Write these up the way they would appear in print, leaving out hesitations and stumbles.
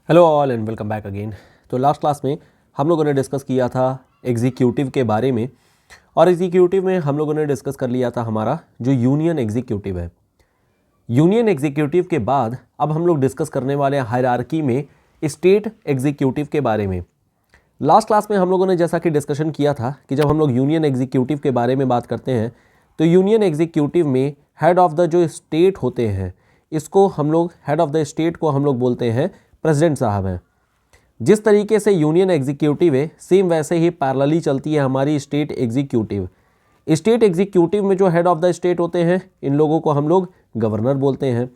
Hello all and welcome back again. तो last class में हम लोगों ने डिस्कस किया था एग्जीक्यूटिव के बारे में, और एग्जीक्यूटिव में हम लोगों ने डिस्कस कर लिया था हमारा जो यूनियन एग्जीक्यूटिव है। यूनियन एग्जीक्यूटिव के बाद अब हम लोग डिस्कस करने वाले हैं हायरार्की में स्टेट एग्जीक्यूटिव के बारे में। लास्ट क्लास में हम लोगों ने जैसा कि डिस्कशन किया था कि जब हम लोग यूनियन एग्जीक्यूटिव के बारे में बात करते हैं तो यूनियन एग्जीक्यूटिव में हेड ऑफ द जो स्टेट होते हैं, इसको हम लोग हेड ऑफ द स्टेट को हम लोग बोलते हैं प्रेसिडेंट साहब हैं। जिस तरीके से यूनियन एग्जीक्यूटिव है, सेम वैसे ही पैरेलली चलती है हमारी स्टेट एग्जीक्यूटिव। स्टेट एग्जीक्यूटिव में जो हेड ऑफ द स्टेट होते हैं, इन लोगों को हम लोग गवर्नर बोलते हैं।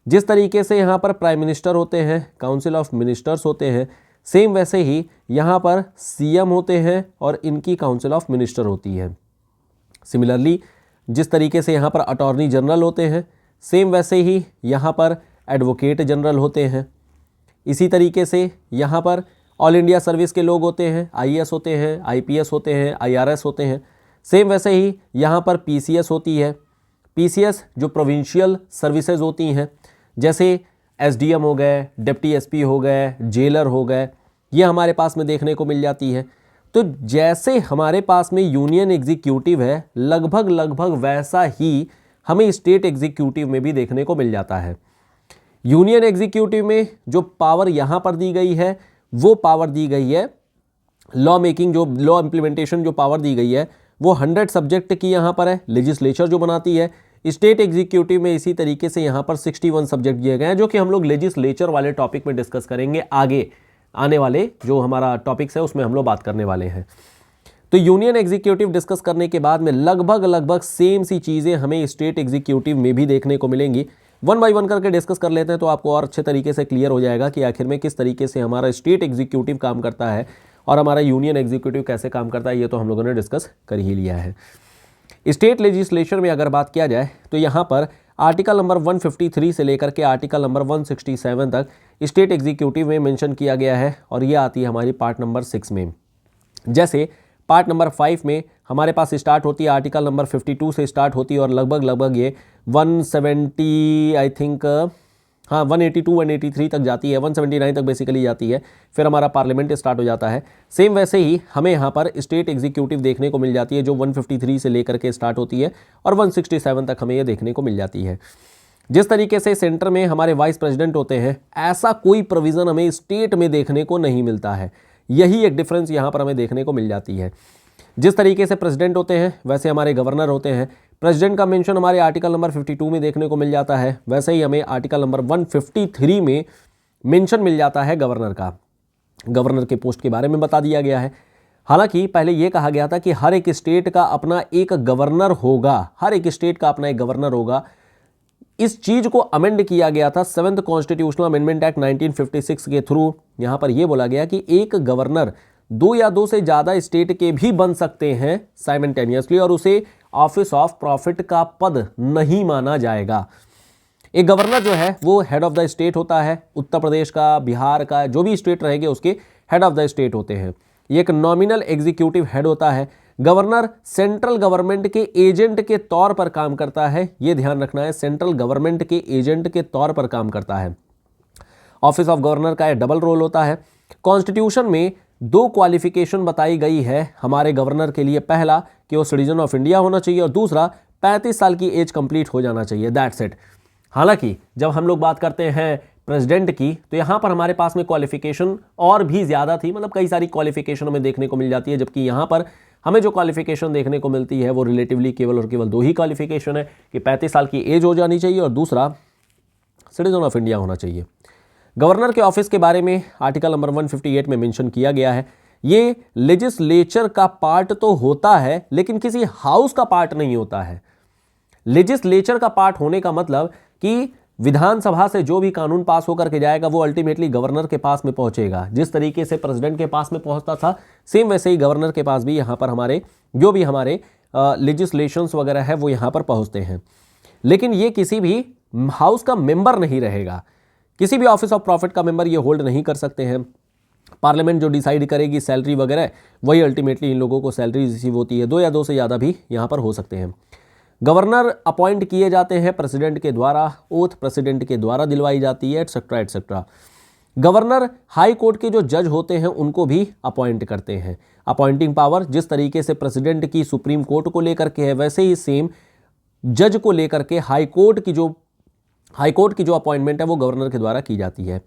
जिस तरीके से यहाँ पर प्राइम मिनिस्टर होते हैं, काउंसिल ऑफ मिनिस्टर्स होते हैं, सेम वैसे ही यहाँ पर सीएम होते हैं और इनकी काउंसिल ऑफ मिनिस्टर होती है। सिमिलरली जिस तरीके से यहाँ पर अटॉर्नी जनरल होते हैं, सेम वैसे ही यहाँ पर एडवोकेट जनरल होते हैं। इसी तरीके से यहाँ पर ऑल इंडिया सर्विस के लोग होते हैं, आईएएस होते हैं, आईपीएस होते हैं, आईआरएस होते हैं। सेम वैसे ही यहाँ पर पीसीएस होती है। पीसीएस जो प्रोविंशियल सर्विसेज होती हैं, जैसे एसडीएम हो गए, डिप्टी एसपी हो गए, जेलर हो गए, ये हमारे पास में देखने को मिल जाती है। तो जैसे हमारे पास में यूनियन एग्जीक्यूटिव है, लगभग वैसा ही हमें स्टेट एग्जीक्यूटिव में भी देखने को मिल जाता है। यूनियन एग्जीक्यूटिव में जो पावर यहाँ पर दी गई है, वो पावर दी गई है लॉ मेकिंग, जो लॉ इम्प्लीमेंटेशन जो पावर दी गई है वो 100 सब्जेक्ट की यहाँ पर है, लेजिस्लेचर जो बनाती है। स्टेट एग्जीक्यूटिव में इसी तरीके से यहाँ पर 61 सब्जेक्ट दिए गए हैं, जो कि हम लोग लेजिस्लेचर वाले टॉपिक में डिस्कस करेंगे। आगे आने वाले जो हमारा टॉपिक्स है उसमें हम लोग बात करने वाले हैं। तो यूनियन एग्जीक्यूटिव डिस्कस करने के बाद में लगभग सेम सी चीज़ें हमें स्टेट एग्जीक्यूटिव में भी देखने को मिलेंगी। वन बाय वन करके डिस्कस कर लेते हैं तो आपको और अच्छे तरीके से क्लियर हो जाएगा कि आखिर में किस तरीके से हमारा स्टेट एग्जीक्यूटिव काम करता है और हमारा यूनियन एग्जीक्यूटिव कैसे काम करता है। ये तो हम लोगों ने डिस्कस कर ही लिया है। स्टेट लेजिस्लेशन में अगर बात किया जाए तो यहाँ पर आर्टिकल नंबर 153 से लेकर के आर्टिकल नंबर 167 तक स्टेट एग्जीक्यूटिव में मेंशन किया गया है, और ये आती है हमारी पार्ट नंबर 6 में। जैसे पार्ट नंबर 5 में हमारे पास स्टार्ट होती है, आर्टिकल नंबर 52 से स्टार्ट होती है और लगभग ये 170 आई थिंक 182 183 तक जाती है, 179 तक बेसिकली जाती है। फिर हमारा पार्लियामेंट स्टार्ट हो जाता है। सेम वैसे ही हमें यहाँ पर स्टेट एग्जीक्यूटिव देखने को मिल जाती है, जो 153 से लेकर के स्टार्ट होती है और 167 तक हमें ये देखने को मिल जाती है। जिस तरीके से सेंटर में हमारे वाइस प्रेसिडेंट होते हैं, ऐसा कोई प्रोविज़न हमें स्टेट में देखने को नहीं मिलता है। यही एक डिफरेंस यहाँ पर हमें देखने को मिल जाती है। जिस तरीके से प्रेसिडेंट होते हैं वैसे हमारे गवर्नर होते हैं। प्रेसिडेंट का मेंशन हमारे आर्टिकल नंबर 52 में देखने को मिल जाता है, वैसे ही हमें आर्टिकल नंबर 153 में मेंशन मिल जाता है गवर्नर का। गवर्नर के पोस्ट के बारे में बता दिया गया है। हालांकि पहले यह कहा गया था कि हर एक स्टेट का अपना एक गवर्नर होगा, हर एक स्टेट का अपना एक गवर्नर होगा। इस चीज को अमेंड किया गया था 7th कॉन्स्टिट्यूशनल अमेंडमेंट एक्ट 1956 के थ्रू। यहां पर यह बोला गया कि एक गवर्नर 2 या 2 से ज़्यादा स्टेट के भी बन सकते हैं साइमल्टेनियसली, और उसे ऑफिस ऑफ प्रॉफिट का पद नहीं माना जाएगा। एक गवर्नर जो है वो हेड ऑफ द स्टेट होता है। उत्तर प्रदेश का, बिहार का, जो भी स्टेट रहेंगे उसके हेड ऑफ द स्टेट होते हैं। ये एक नॉमिनल एग्जीक्यूटिव हेड होता है। गवर्नर सेंट्रल गवर्नमेंट के एजेंट के तौर पर काम करता है, ये ध्यान रखना है, सेंट्रल गवर्नमेंट के एजेंट के तौर पर काम करता है। ऑफिस ऑफ गवर्नर का डबल रोल होता है। कॉन्स्टिट्यूशन में 2 क्वालिफिकेशन बताई गई है हमारे गवर्नर के लिए। पहला कि वो सिटीजन ऑफ इंडिया होना चाहिए, और दूसरा 35 साल की एज कंप्लीट हो जाना चाहिए। That's it. हालांकि जब हम लोग बात करते हैं प्रेसिडेंट की, तो यहाँ पर हमारे पास में क्वालिफिकेशन और भी ज़्यादा थी, मतलब कई सारी क्वालिफिकेशन हमें देखने को मिल जाती है। जबकि यहाँ पर हमें जो क्वालिफिकेशन देखने को मिलती है वो रिलेटिवली केवल और केवल 2 ही क्वालिफिकेशन है कि 35 साल की एज हो जानी चाहिए और दूसरा सिटीजन ऑफ इंडिया होना चाहिए। गवर्नर के ऑफिस के बारे में आर्टिकल नंबर 158 में मेंशन किया गया है। ये लेजिस्लेचर का पार्ट तो होता है, लेकिन किसी हाउस का पार्ट नहीं होता है। लेजिस्लेचर का पार्ट होने का मतलब कि विधानसभा से जो भी कानून पास होकर के जाएगा वो अल्टीमेटली गवर्नर के पास में पहुंचेगा। जिस तरीके से प्रेसिडेंट के पास में पहुंचता था, सेम वैसे ही गवर्नर के पास भी यहाँ पर हमारे जो भी हमारे लेजिस्लेशंस वगैरह है वो यहाँ पर पहुँचते हैं। लेकिन ये किसी भी हाउस का मेंबर नहीं रहेगा, किसी भी ऑफिस ऑफ प्रॉफिट का मेंबर ये होल्ड नहीं कर सकते हैं। पार्लियामेंट जो डिसाइड करेगी सैलरी वगैरह, वही अल्टीमेटली इन लोगों को सैलरी रिसीव होती है। 2 या 2 से ज़्यादा भी यहाँ पर हो सकते हैं। गवर्नर अपॉइंट किए जाते हैं प्रेसिडेंट के द्वारा, ओथ प्रेसिडेंट के द्वारा दिलवाई जाती है, etcetera etcetera. Governor high court के जो जज होते हैं उनको भी अपॉइंट करते हैं। अपॉइंटिंग पावर जिस तरीके से प्रेसिडेंट की सुप्रीम कोर्ट को लेकर के है, वैसे ही सेम जज को लेकर के हाई कोर्ट की जो अपॉइंटमेंट है वो गवर्नर के द्वारा की जाती है।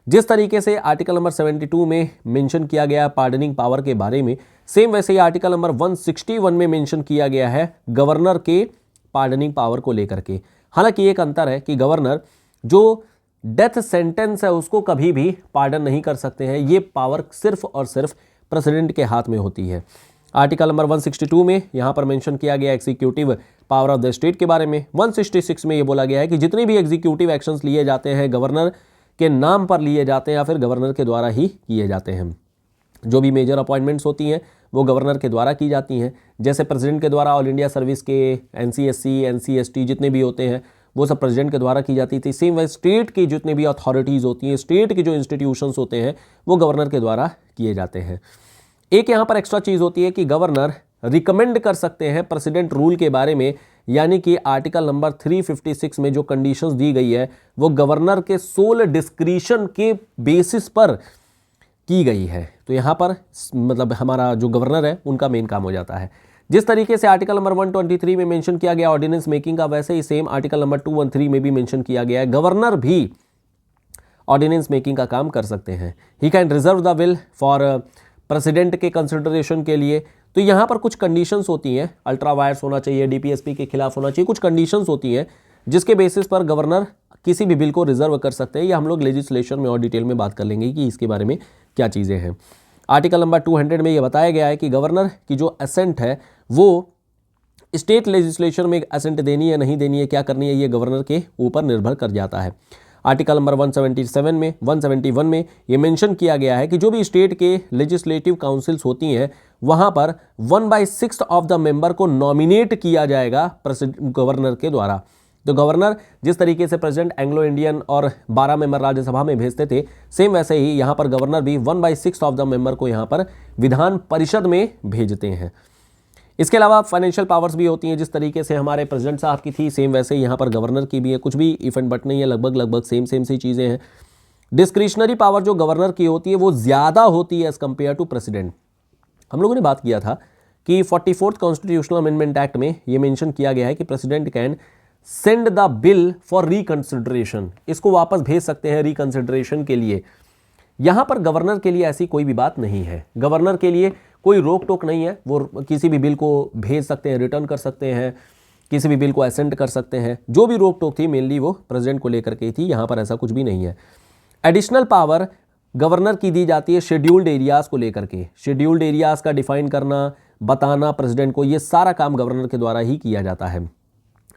जिस तरीके से आर्टिकल नंबर 72 में मेंशन किया गया है पार्डनिंग पावर के बारे में, सेम वैसे ही आर्टिकल नंबर 161 में मेंशन किया गया है गवर्नर के पार्डनिंग पावर को लेकर के। हालांकि एक अंतर है कि गवर्नर जो डेथ सेंटेंस है उसको कभी भी पार्डन नहीं कर सकते हैं, ये पावर सिर्फ और सिर्फ प्रेसिडेंट के हाथ में होती है। आर्टिकल नंबर 162 में यहाँ पर मेंशन किया गया executive power of the state के बारे में। 166 में ये बोला गया है कि जितने भी एग्जीक्यूटिव एक्शंस लिए जाते हैं गवर्नर के नाम पर लिए जाते हैं या फिर गवर्नर के द्वारा ही किए जाते हैं। जो भी मेजर अपॉइंटमेंट्स होती हैं वो गवर्नर के द्वारा की जाती हैं। जैसे प्रेसिडेंट के द्वारा ऑल इंडिया सर्विस के NCSC NCST जितने भी होते हैं वो सब प्रेसिडेंट के द्वारा की जाती थी। सेम वै स्टेट की जितनी भी अथॉरिटीज़ होती हैं, स्टेट के जो इंस्टीट्यूशंस होते हैं वो गवर्नर के द्वारा किए जाते हैं। एक यहाँ पर एक्स्ट्रा चीज़ होती है कि गवर्नर रिकमेंड कर सकते हैं प्रेसिडेंट रूल के बारे में, यानी कि आर्टिकल नंबर 356 में जो कंडीशंस दी गई है वो गवर्नर के सोल डिस्क्रिशन के बेसिस पर की गई है। तो यहाँ पर मतलब हमारा जो गवर्नर है उनका मेन काम हो जाता है। जिस तरीके से आर्टिकल नंबर 123 में मेंशन किया गया ऑर्डिनेंस मेकिंग का, वैसे ही सेम आर्टिकल नंबर 213 में भी मेंशन किया गया है गवर्नर भी ऑर्डिनेंस मेकिंग का काम कर सकते हैं। He can reserve the will for president के कंसिडरेशन के लिए। तो यहाँ पर कुछ कंडीशंस होती हैं, अल्ट्रा वायर्स होना चाहिए, DPSP के खिलाफ होना चाहिए, कुछ कंडीशंस होती हैं जिसके बेसिस पर गवर्नर किसी भी बिल को रिजर्व कर सकते हैं। या हम लोग लेजिस्लेशन में और डिटेल में बात कर लेंगे कि इसके बारे में क्या चीज़ें हैं। आर्टिकल नंबर 200 में ये बताया गया है कि गवर्नर की जो असेंट है वो स्टेट लेजिस्लेशन में असेंट देनी है नहीं देनी है, क्या करनी है, ये गवर्नर के ऊपर निर्भर कर जाता है। आर्टिकल नंबर 171 में ये मेंशन किया गया है कि जो भी स्टेट के लेजिस्लेटिव काउंसिल्स होती हैं वहाँ पर 1/6 ऑफ द मेंबर को नॉमिनेट किया जाएगा गवर्नर के द्वारा। तो गवर्नर जिस तरीके से प्रेसिडेंट एंग्लो इंडियन और 12 मेंबर राज्यसभा में भेजते थे, सेम वैसे ही यहाँ पर गवर्नर भी 1/6 ऑफ द मेंबर को यहाँ पर विधान परिषद में भेजते हैं। इसके अलावा फाइनेंशियल पावर्स भी होती हैं, जिस तरीके से हमारे प्रेसिडेंट साहब की थी सेम वैसे ही यहाँ पर गवर्नर की भी है। कुछ भी इफ एंड बट नहीं है, लगभग सेम सी चीज़ें हैं। डिस्क्रिशनरी पावर जो गवर्नर की होती है वो ज़्यादा होती है एज कम्पेयर टू प्रेसिडेंट। हम लोगों ने बात किया था कि 44th कॉन्स्टिट्यूशनल अमेंडमेंट एक्ट में ये मेंशन किया गया है कि president can send the bill for reconsideration, इसको वापस भेज सकते हैं रिकंसिडरेशन के लिए। यहाँ पर गवर्नर के लिए ऐसी कोई भी बात नहीं है, गवर्नर के लिए कोई रोक टोक नहीं है, वो किसी भी बिल को भेज सकते हैं, रिटर्न कर सकते हैं, किसी भी बिल को असेंट कर सकते हैं। जो भी रोक टोक थी मेनली वो प्रेसिडेंट को लेकर के थी, यहाँ पर ऐसा कुछ भी नहीं है। एडिशनल पावर गवर्नर की दी जाती है शेड्यूल्ड एरियाज़ को लेकर के। शेड्यूल्ड एरियाज़ का डिफाइन करना, बताना प्रेसिडेंट को, ये सारा काम गवर्नर के द्वारा ही किया जाता है।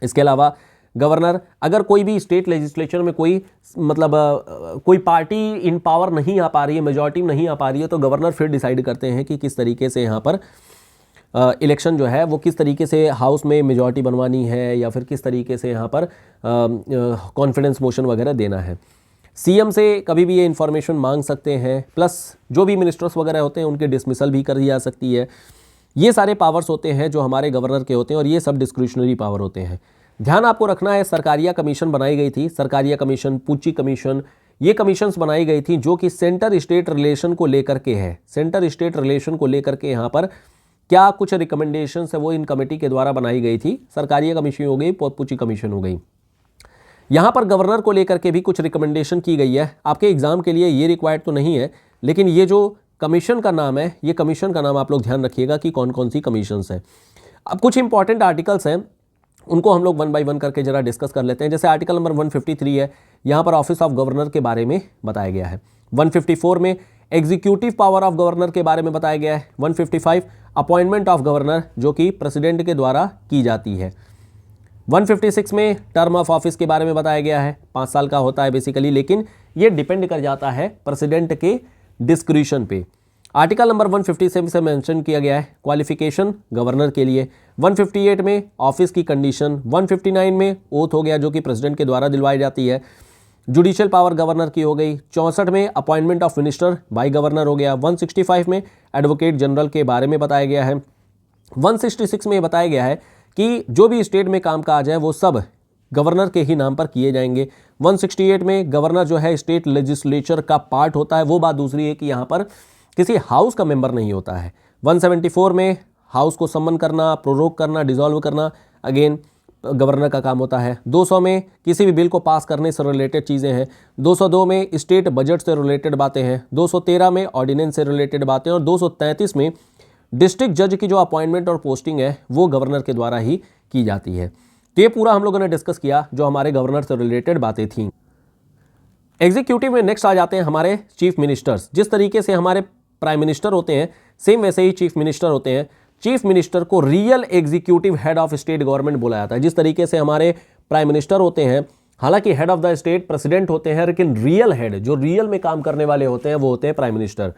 इसके अलावा गवर्नर अगर कोई भी स्टेट लेजिस्लेचर में कोई कोई पार्टी इन पावर नहीं आ पा रही है, मेजॉरिटी नहीं आ पा रही है, तो गवर्नर फिर डिसाइड करते हैं कि किस तरीके से यहाँ पर इलेक्शन जो है वो किस तरीके से हाउस में मेजॉरिटी बनवानी है या फिर किस तरीके से यहाँ पर कॉन्फिडेंस मोशन वगैरह देना है। CM से कभी भी ये इन्फॉर्मेशन मांग सकते हैं, प्लस जो भी मिनिस्टर्स वगैरह होते हैं उनके डिसमिसल भी कर दी जा सकती है। ये सारे पावर्स होते हैं जो हमारे गवर्नर के होते हैं और ये सब डिस्क्रिशनरी पावर होते हैं। ध्यान आपको रखना है, सरकारिया कमीशन बनाई गई थी, सरकारिया कमीशन, पूची कमीशन, ये कमीशंस बनाई गई थी जो कि सेंटर स्टेट रिलेशन को लेकर के है। सेंटर स्टेट रिलेशन को लेकर के यहाँ पर क्या कुछ रिकमेंडेशंस है वो इन कमेटी के द्वारा बनाई गई थी। सरकारिया कमीशन हो गई, पूची कमीशन हो गई। यहाँ पर गवर्नर को लेकर के भी कुछ रिकमेंडेशन की गई है। आपके एग्जाम के लिए ये रिक्वायर्ड तो नहीं है, लेकिन ये जो कमीशन का नाम है, ये कमीशन का नाम आप लोग ध्यान रखिएगा कि कौन कौन सी कमीशंस हैं। अब कुछ इंपॉर्टेंट आर्टिकल्स हैं, उनको हम लोग 1 बाय 1 करके जरा डिस्कस कर लेते हैं। जैसे आर्टिकल नंबर 153 है, यहाँ पर ऑफिस ऑफ गवर्नर के बारे में बताया गया है। 154 में एग्जीक्यूटिव पावर ऑफ गवर्नर के बारे में बताया गया है। 155 अपॉइंटमेंट ऑफ गवर्नर जो कि प्रेसिडेंट के द्वारा की जाती है। 156 में टर्म ऑफ ऑफिस के बारे में बताया गया है, 5 साल का होता है बेसिकली, लेकिन ये डिपेंड कर जाता है प्रेसिडेंट के डिस्क्रिशन पे। आर्टिकल नंबर 157 से मेंशन किया गया है क्वालिफिकेशन गवर्नर के लिए। 158 में ऑफिस की कंडीशन। 159 में ओथ हो गया जो कि प्रेसिडेंट के द्वारा दिलवाई जाती है। जुडिशियल पावर गवर्नर की हो गई। 64 में appointment of minister by governor हो गया। 165 में एडवोकेट जनरल के बारे में बताया गया है। 166 में बताया गया है कि जो भी स्टेट में काम काज है वो सब गवर्नर के ही नाम पर किए जाएंगे। 168 में गवर्नर जो है स्टेट लेजिस्लेचर का पार्ट होता है, वो बात दूसरी है कि यहाँ पर किसी हाउस का मेंबर नहीं होता है। 174 में हाउस को समन करना, प्रोरोग करना, डिसॉल्व करना अगेन गवर्नर का काम होता है। 200 में किसी भी बिल को पास करने से रिलेटेड चीज़ें हैं। 202 में स्टेट बजट से रिलेटेड बातें हैं। 213 में ऑर्डिनेंस से रिलेटेड बातें, और 233 में डिस्ट्रिक्ट जज की जो अपॉइंटमेंट और पोस्टिंग है वो गवर्नर के द्वारा ही की जाती है। तो ये पूरा हम लोगों ने डिस्कस किया जो हमारे गवर्नर से रिलेटेड बातें थीं। एग्जीक्यूटिव में नेक्स्ट आ जाते हैं हमारे चीफ मिनिस्टर्स। जिस तरीके से हमारे प्राइम मिनिस्टर होते हैं सेम वैसे ही चीफ मिनिस्टर होते हैं। चीफ मिनिस्टर को real executive head of state government बोला जाता है। जिस तरीके से हमारे प्राइम मिनिस्टर होते हैं, हालांकि head of the state president होते हैं, लेकिन रियल हेड जो रियल में काम करने वाले होते हैं वो होते हैं प्राइम मिनिस्टर।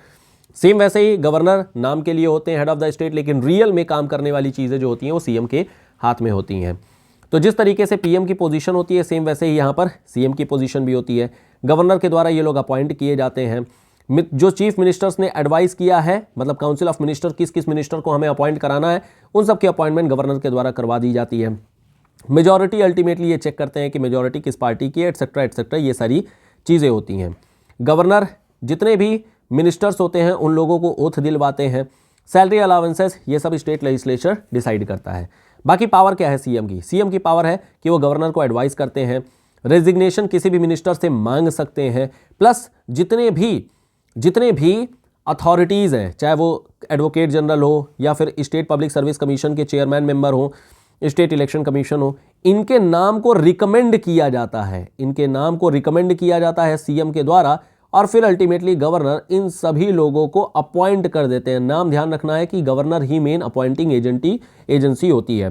सेम वैसे ही गवर्नर नाम के लिए होते हैं हेड ऑफ द स्टेट, लेकिन रियल में काम करने वाली चीज़ें जो होती हैं वो सीएम के हाथ में होती हैं। तो जिस तरीके से पीएम की पोजीशन होती है सेम वैसे ही यहाँ पर सीएम की पोजीशन भी होती है। गवर्नर के द्वारा ये लोग अपॉइंट किए जाते हैं। जो चीफ मिनिस्टर्स ने एडवाइस किया है, मतलब काउंसिल ऑफ मिनिस्टर किस किस मिनिस्टर को हमें अपॉइंट कराना है, उन सब की अपॉइंटमेंट गवर्नर के द्वारा करवा दी जाती है। मेजॉरिटी अल्टीमेटली ये चेक करते हैं कि मेजॉरिटी किस पार्टी की है, एटसेट्रा एटसेट्रा, ये सारी चीज़ें होती हैं। गवर्नर जितने भी मिनिस्टर्स होते हैं उन लोगों को ओथ दिलवाते हैं। सैलरी अलाउंसेस ये सब स्टेट लेजिस्लेचर डिसाइड करता है। बाकी पावर क्या है सीएम की? सीएम की पावर है कि वो गवर्नर को एडवाइस करते हैं, रेजिग्नेशन किसी भी मिनिस्टर से मांग सकते हैं, प्लस जितने भी अथॉरिटीज़ हैं, चाहे वो एडवोकेट जनरल हो या फिर स्टेट पब्लिक सर्विस कमीशन के चेयरमैन मेंबर हो, स्टेट इलेक्शन कमीशन हो, इनके नाम को रिकमेंड किया जाता है। इनके नाम को रिकमेंड किया जाता है सीएम के द्वारा, और फिर अल्टीमेटली गवर्नर इन सभी लोगों को अपॉइंट कर देते हैं। नाम ध्यान रखना है कि गवर्नर ही मेन अपॉइंटिंग एजेंसी होती है।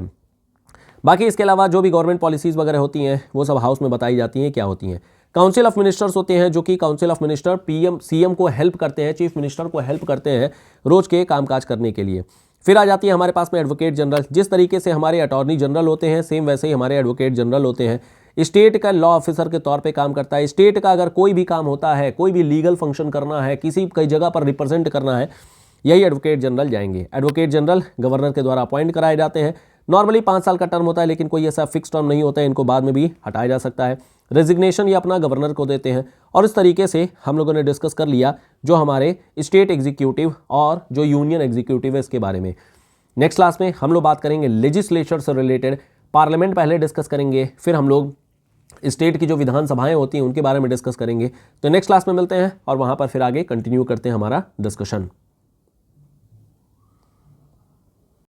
बाकी इसके अलावा जो भी गवर्नमेंट पॉलिसीज़ वगैरह होती हैं वो सब हाउस में बताई जाती हैं क्या होती हैं। काउंसिल ऑफ मिनिस्टर्स होते हैं जो कि काउंसिल ऑफ मिनिस्टर सीएम को हेल्प करते हैं, चीफ मिनिस्टर को हेल्प करते हैं रोज के कामकाज करने के लिए। फिर आ जाती है हमारे पास में एडवोकेट जनरल। जिस तरीके से हमारे अटॉर्नी जनरल होते हैं सेम वैसे ही हमारे एडवोकेट जनरल होते हैं। स्टेट का लॉ ऑफिसर के तौर पे काम करता है। स्टेट का अगर कोई भी काम होता है, कोई भी लीगल फंक्शन करना है, किसी कई जगह पर रिप्रेजेंट करना है, यही एडवोकेट जनरल जाएंगे। एडवोकेट जनरल गवर्नर के द्वारा अपॉइंट कराए जाते हैं। नॉर्मली 5 साल का टर्म होता है, लेकिन कोई ऐसा फिक्स टर्म नहीं होता है, इनको बाद में भी हटाया जा सकता है। रेजिग्नेशन ये अपना गवर्नर को देते हैं। और इस तरीके से हम लोगों ने डिस्कस कर लिया जो हमारे स्टेट एग्जीक्यूटिव और जो यूनियन एग्जीक्यूटिव है इसके बारे में। नेक्स्ट क्लास में हम लोग बात करेंगे लेजिस्लेचर से रिलेटेड। पार्लियामेंट पहले डिस्कस करेंगे, फिर हम लोग स्टेट की जो विधानसभाएं होती हैं उनके बारे में डिस्कस करेंगे। तो नेक्स्ट क्लास में मिलते हैं और वहां पर फिर आगे कंटिन्यू करते हैं हमारा डिस्कशन।